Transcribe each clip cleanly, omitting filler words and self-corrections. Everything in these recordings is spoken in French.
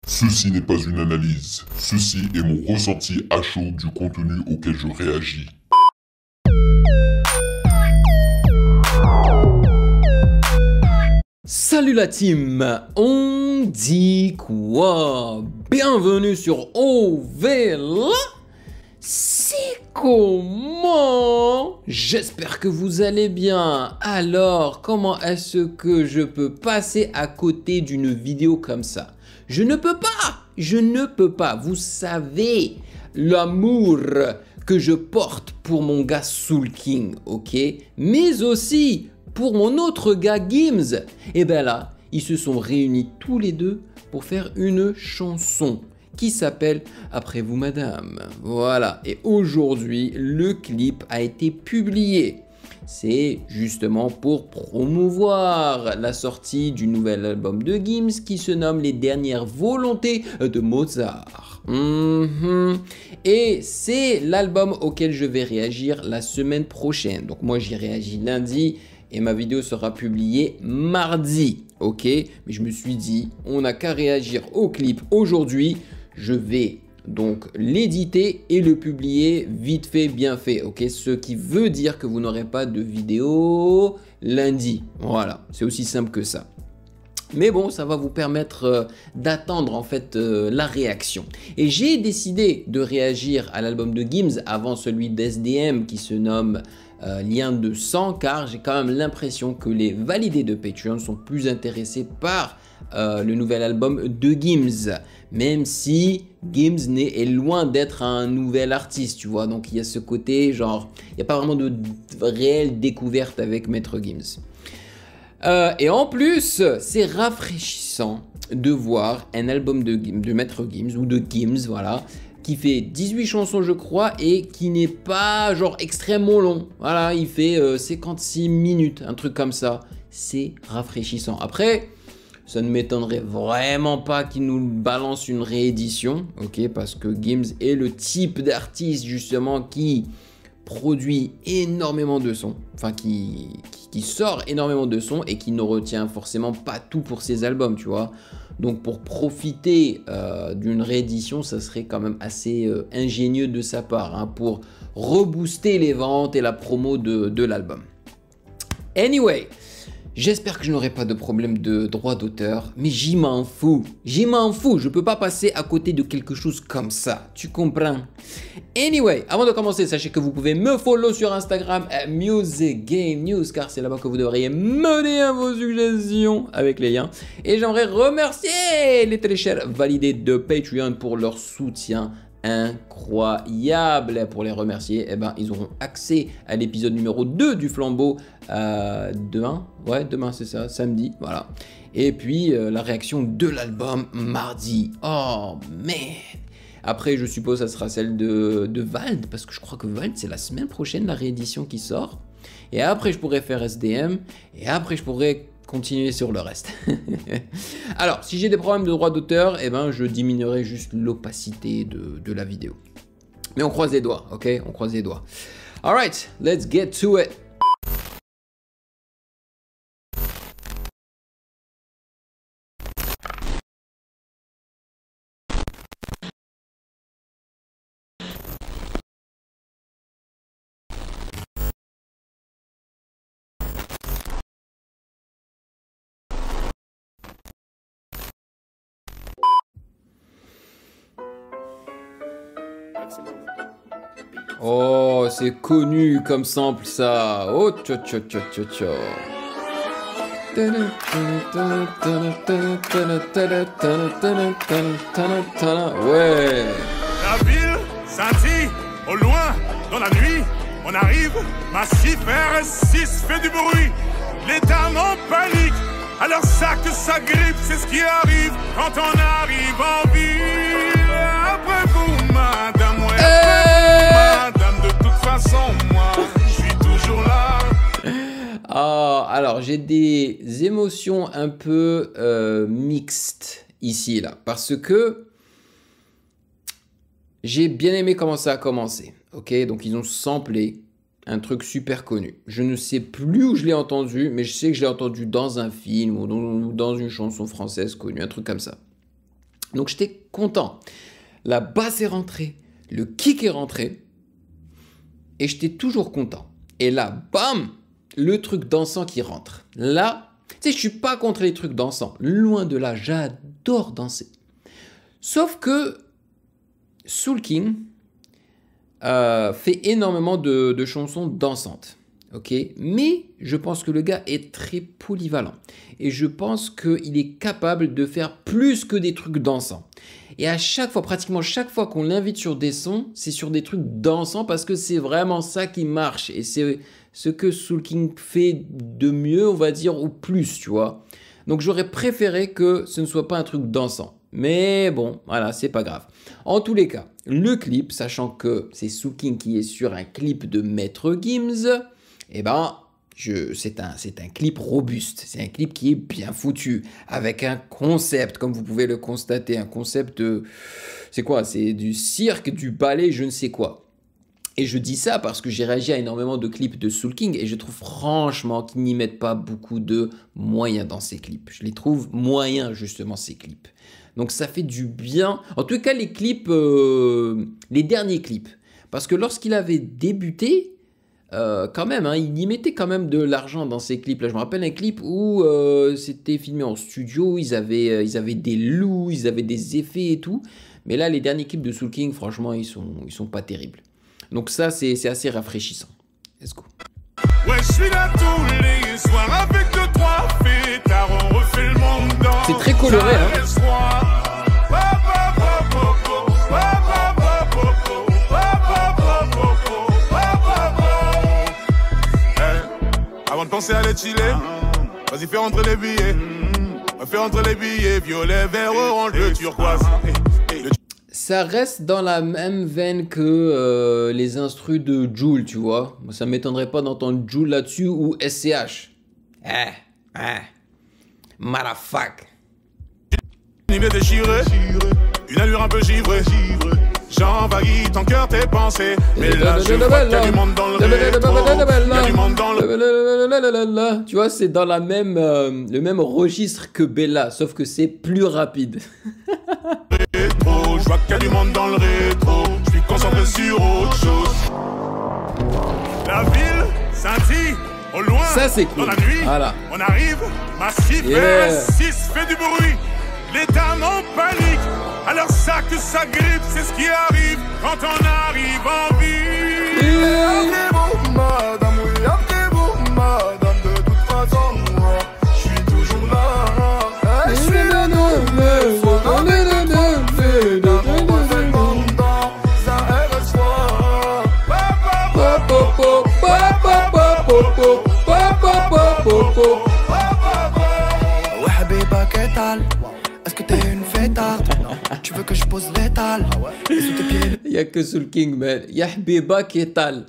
Ceci n'est pas une analyse, ceci est mon ressenti à chaud du contenu auquel je réagis. Salut la team, on dit quoi? Bienvenue sur OVLA. C'est comment? J'espère que vous allez bien. Alors, comment est-ce que je peux passer à côté d'une vidéo comme ça? Je ne peux pas. Vous savez l'amour que je porte pour mon gars Soul King, ok? Mais aussi pour mon autre gars Gims. Et ben là, ils se sont réunis tous les deux pour faire une chanson qui s'appelle Après vous madame. Voilà, et aujourd'hui, le clip a été publié. C'est justement pour promouvoir la sortie du nouvel album de Gims qui se nomme Les Dernières Volontés de Mozart. Et c'est l'album auquel je vais réagir la semaine prochaine. Donc moi j'y réagis lundi et ma vidéo sera publiée mardi. Ok, mais je me suis dit, on n'a qu'à réagir au clip aujourd'hui. Je vais donc l'éditer et le publier vite fait, bien fait, ok? Ce qui veut dire que vous n'aurez pas de vidéo lundi. Voilà, c'est aussi simple que ça. Mais bon, ça va vous permettre d'attendre en fait la réaction. Et j'ai décidé de réagir à l'album de Gims avant celui d'SDM qui se nomme Lien de sang, car j'ai quand même l'impression que les validés de Patreon sont plus intéressés par le nouvel album de Gims, même si Gims est loin d'être un nouvel artiste, tu vois. Donc il y a ce côté genre, il n'y a pas vraiment de réelle découverte avec Maître Gims. Et en plus, c'est rafraîchissant de voir un album de Maître Gims ou de Gims, voilà, qui fait 18 chansons je crois et qui n'est pas genre extrêmement long. Voilà, il fait 56 minutes, un truc comme ça. C'est rafraîchissant. Après, ça ne m'étonnerait vraiment pas qu'il nous balance une réédition, ok, parce que Gims est le type d'artiste justement qui produit énormément de sons, enfin qui sort énormément de sons et qui ne retient forcément pas tout pour ses albums, tu vois. Donc pour profiter d'une réédition, ça serait quand même assez ingénieux de sa part, hein, pour rebooster les ventes et la promo de l'album. Anyway, j'espère que je n'aurai pas de problème de droit d'auteur, mais j'y m'en fous. Je peux pas passer à côté de quelque chose comme ça, tu comprends? Anyway, avant de commencer, sachez que vous pouvez me follow sur Instagram @musicgamenews, car c'est là-bas que vous devriez me dire vos suggestions avec les liens. Et j'aimerais remercier les très chers validés de Patreon pour leur soutien incroyable. Pour les remercier, eh ben, ils auront accès à l'épisode numéro 2 du Flambeau demain. Ouais, demain c'est ça, samedi, voilà. Et puis la réaction de l'album mardi. Oh man. Après, je suppose ça sera celle de Vald, parce que je crois que Vald c'est la semaine prochaine la réédition qui sort. Et après je pourrais faire SDM, et après je pourrais continuer sur le reste. Alors, si j'ai des problèmes de droit d'auteur, eh ben, je diminuerai juste l'opacité de la vidéo. Mais on croise les doigts, ok? On croise les doigts. Alright, let's get to it. Oh, c'est connu comme sample ça. Oh, tcha tcha tcha tcha tcha. Ouais. La ville scintille au loin dans la nuit. On arrive, massif RS6 fait du bruit. Les dames en panique. Alors ça que ça grippe, c'est ce qui arrive quand on arrive en ville. Après vous, madame, ouais, après vous, madame, de toute façon, moi, je suis toujours là. Ah, alors j'ai des émotions un peu mixtes ici, là, parce que j'ai bien aimé comment ça a commencé, ok? Donc ils ont samplé un truc super connu. Je ne sais plus où je l'ai entendu, mais je sais que je l'ai entendu dans un film ou dans une chanson française connue, un truc comme ça. Donc j'étais content. La basse est rentrée, le kick est rentré, et j'étais toujours content. Et là, bam, le truc dansant qui rentre. Là, tu sais, je suis pas contre les trucs dansants. Loin de là, j'adore danser. Sauf que Soul King fait énormément de chansons dansantes. Ok, mais je pense que le gars est très polyvalent. Et je pense qu'il est capable de faire plus que des trucs dansants. Et à chaque fois, pratiquement chaque fois qu'on l'invite sur des sons, c'est sur des trucs dansants parce que c'est vraiment ça qui marche. Et c'est ce que Soul King fait de mieux, on va dire, ou plus, tu vois. Donc j'aurais préféré que ce ne soit pas un truc dansant. Mais bon, voilà, c'est pas grave. En tous les cas, le clip, sachant que c'est Soul King qui est sur un clip de Maître Gims, eh ben, c'est un clip robuste, c'est un clip qui est bien foutu, avec un concept, comme vous pouvez le constater, un concept de... C'est quoi? C'est du cirque, du ballet, je ne sais quoi. Et je dis ça parce que j'ai réagi à énormément de clips de Soul King et je trouve franchement qu'ils n'y mettent pas beaucoup de moyens dans ces clips. Je les trouve moyens, justement, ces clips. Donc ça fait du bien. En tout cas, les clips, les derniers clips. Parce que lorsqu'il avait débuté... quand même, hein, il y mettait quand même de l'argent dans ces clips. Là, je me rappelle un clip où c'était filmé en studio, ils avaient des loups, ils avaient des effets et tout. Mais là, les derniers clips de Soul King, franchement, ils sont pas terribles. Donc ça, c'est assez rafraîchissant. Let's go. Ouais, je suis là tous les soirs avec 2-3 fêtards, on refait le monde dans. C'est très coloré, hein. Avant de penser à les chiller, vas-y fais rentrer les billets. Fais rentrer les billets, violet, vert, orange, bleu, turquoise. Ça reste dans la même veine que les instrus de Jul, tu vois. Ça m'étonnerait pas d'entendre Jul là-dessus ou SCH. Motherfuck. Il est déchiré, une allure un peu givrée. J'envahis ton cœur, tes pensées. Mais là, je vois qu'il y a du monde dans le rétro. Il y a du monde dans le... Tu vois, c'est dans la même, le même registre que Bella, sauf que c'est plus rapide. rétro. Je vois qu'il y a du monde dans le rétro. Je suis concentré sur autre chose. La ville scintille au loin. Ça, c'est cool. Dans la nuit, voilà. on arrive. Massif R6 fait du bruit. L'état en panique. Alors ça que ça grippe, c'est ce qui arrive quand on arrive en ville. Après vous, madame, oui, après vous, madame, de toute façon, moi, je suis toujours là. Je suis là, ouais, habiba, qu'est-ce est-ce que t'es une fêtarde? Tu veux que je pose l'étal? Et sous tes pieds. Il n'y a que Soul King, man. Il y a Habiba Ketal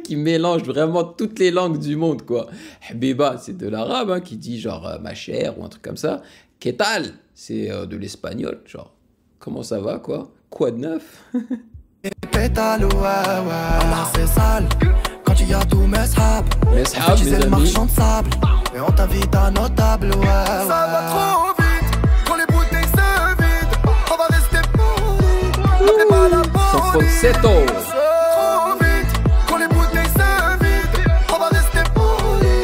qui mélange vraiment toutes les langues du monde, quoi. Habiba, c'est de l'arabe, hein, qui dit genre ma chère ou un truc comme ça. Ketal, c'est de l'espagnol, genre comment ça va, quoi? Quoi de neuf? Pétale, ouais, Allah, c'est sale. Quand il y a tous mes sables. Mes sables, mes le amis. marchand de sable. Et on t'invite à notable, ouais. Ça va trop vite. Quand les bouteilles se vident, on va rester poli. N'appelez pas la police. Falsetto. Trop vite. Quand les bouteilles se vident, on va rester poli.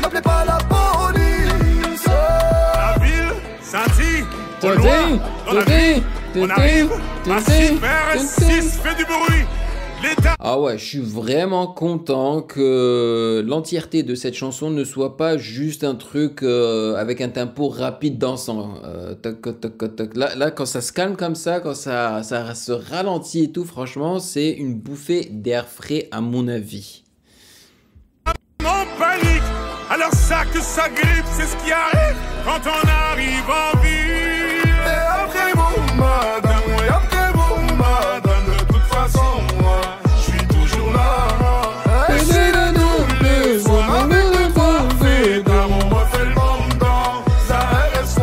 N'appelez pas la police. La ville scintille au loin. Dans la nuit, on arrive. Massif R6 fait du bruit. L'état. Ah ouais, je suis vraiment content que l'entièreté de cette chanson ne soit pas juste un truc avec un tempo rapide dansant. Toc, toc, toc, toc. Là, quand ça se calme comme ça, quand ça se ralentit et tout, franchement, c'est une bouffée d'air frais à mon avis. En panique. Alors ça que ça grippe, c'est ce qui arrive quand on arrive en ville. Et après vous, madame, oui, après vous, madame, de toute façon, moi, je suis toujours là. Et c'est de nous les soirs avec le bon fêtard, on refait le monde dans un RS3.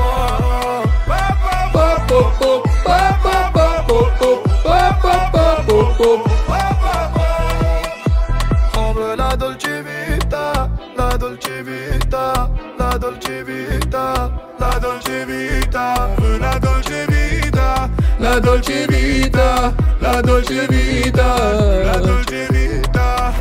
On veut la Dolce Vita, la Dolce Vita, la Dolce Vita, la Dolce Vita. La Dolce Vita, la Dolce Vita, la Dolce Vita.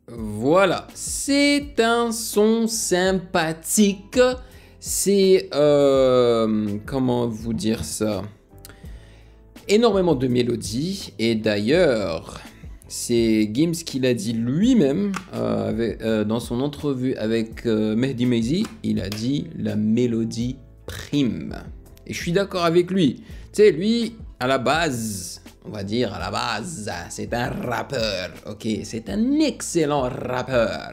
Voilà, c'est un son sympathique. C'est, comment vous dire ça? Énormément de mélodies. Et d'ailleurs, c'est Gims qui l'a dit lui-même dans son entrevue avec Mehdi Maizi. Il a dit la mélodie prime. Et je suis d'accord avec lui. Tu sais, lui, à la base, on va dire à la base, c'est un rappeur. Ok, c'est un excellent rappeur.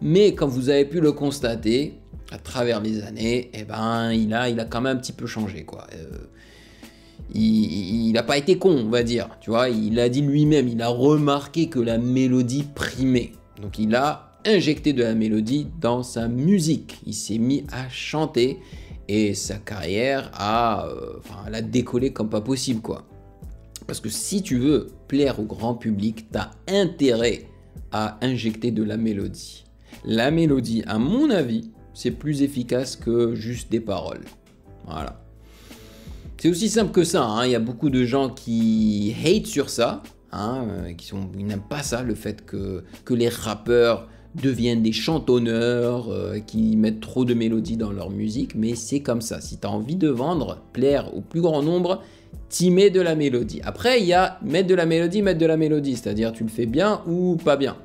Mais comme vous avez pu le constater, à travers les années, eh ben, il a quand même un petit peu changé, quoi. Il n'a pas été con, on va dire. Tu vois, il a dit lui-même, il a remarqué que la mélodie primait. Donc il a injecté de la mélodie dans sa musique. Il s'est mis à chanter et sa carrière elle a décollé comme pas possible, quoi. Parce que si tu veux plaire au grand public, tu as intérêt à injecter de la mélodie. La mélodie, à mon avis, c'est plus efficace que juste des paroles. Voilà. C'est aussi simple que ça, hein. Il y a beaucoup de gens qui hate sur ça, hein, ils n'aiment pas ça, le fait que les rappeurs deviennent des chantonneurs, qui mettent trop de mélodie dans leur musique, mais c'est comme ça. Si tu as envie de vendre, plaire au plus grand nombre, t'y mets de la mélodie. Après, il y a mettre de la mélodie, c'est-à-dire tu le fais bien ou pas bien.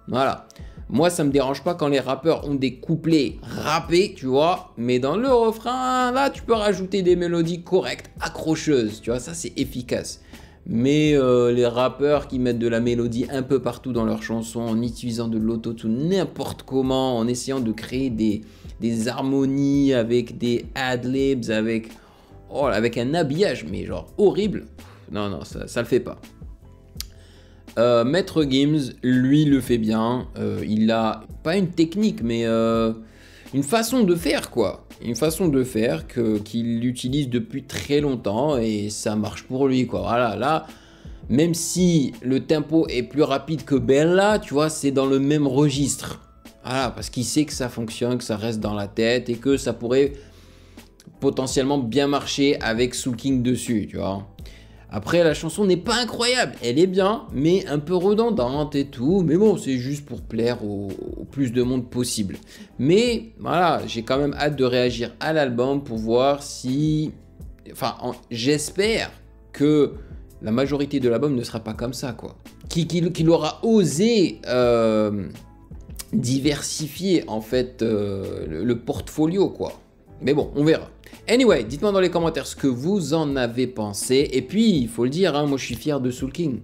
Voilà. Moi, ça me dérange pas quand les rappeurs ont des couplets rappés, tu vois, mais dans le refrain, là, tu peux rajouter des mélodies correctes, accrocheuses, tu vois, ça c'est efficace. Mais les rappeurs qui mettent de la mélodie un peu partout dans leurs chansons, en utilisant de l'autotune n'importe comment, en essayant de créer des harmonies avec des ad-libs, avec un habillage, mais genre horrible, non, ça le fait pas. Maître Gims, lui, le fait bien. Il a pas une technique, mais une façon de faire, quoi. Une façon de faire qu'il utilise depuis très longtemps et ça marche pour lui, quoi. Voilà, là, même si le tempo est plus rapide que Bella, tu vois, c'est dans le même registre. Voilà, parce qu'il sait que ça fonctionne, que ça reste dans la tête et que ça pourrait potentiellement bien marcher avec Soul King dessus, tu vois. Après, la chanson n'est pas incroyable, elle est bien, mais un peu redondante et tout. Mais bon, c'est juste pour plaire au plus de monde possible. Mais voilà, j'ai quand même hâte de réagir à l'album pour voir si... Enfin, j'espère que la majorité de l'album ne sera pas comme ça, quoi. Qu'il aura osé diversifier, en fait, le portfolio, quoi. Mais bon, on verra. Anyway, dites-moi dans les commentaires ce que vous en avez pensé. Et puis, il faut le dire, hein, moi je suis fier de Soul King.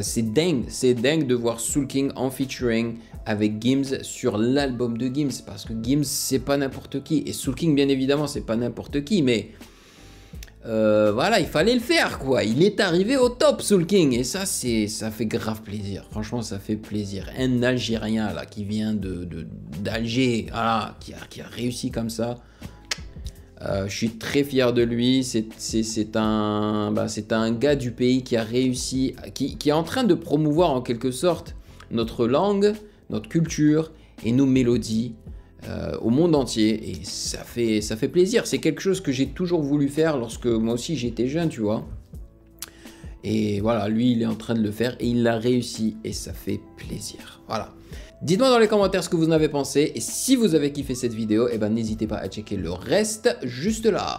C'est dingue de voir Soul King en featuring avec Gims sur l'album de Gims. Parce que Gims, c'est pas n'importe qui. Et Soul King, bien évidemment, c'est pas n'importe qui. Mais voilà, il fallait le faire, quoi. Il est arrivé au top, Soul King. Et ça fait grave plaisir. Franchement, ça fait plaisir. Un Algérien, là, qui vient d'Alger, voilà, qui a réussi comme ça. Je suis très fier de lui, c'est un gars du pays qui a réussi, qui est en train de promouvoir en quelque sorte notre langue, notre culture et nos mélodies au monde entier. Et ça fait plaisir, c'est quelque chose que j'ai toujours voulu faire lorsque moi aussi j'étais jeune, tu vois. Et voilà, lui il est en train de le faire et il l'a réussi et ça fait plaisir, voilà. Dites-moi dans les commentaires ce que vous en avez pensé et si vous avez kiffé cette vidéo, eh ben n'hésitez pas à checker le reste juste là.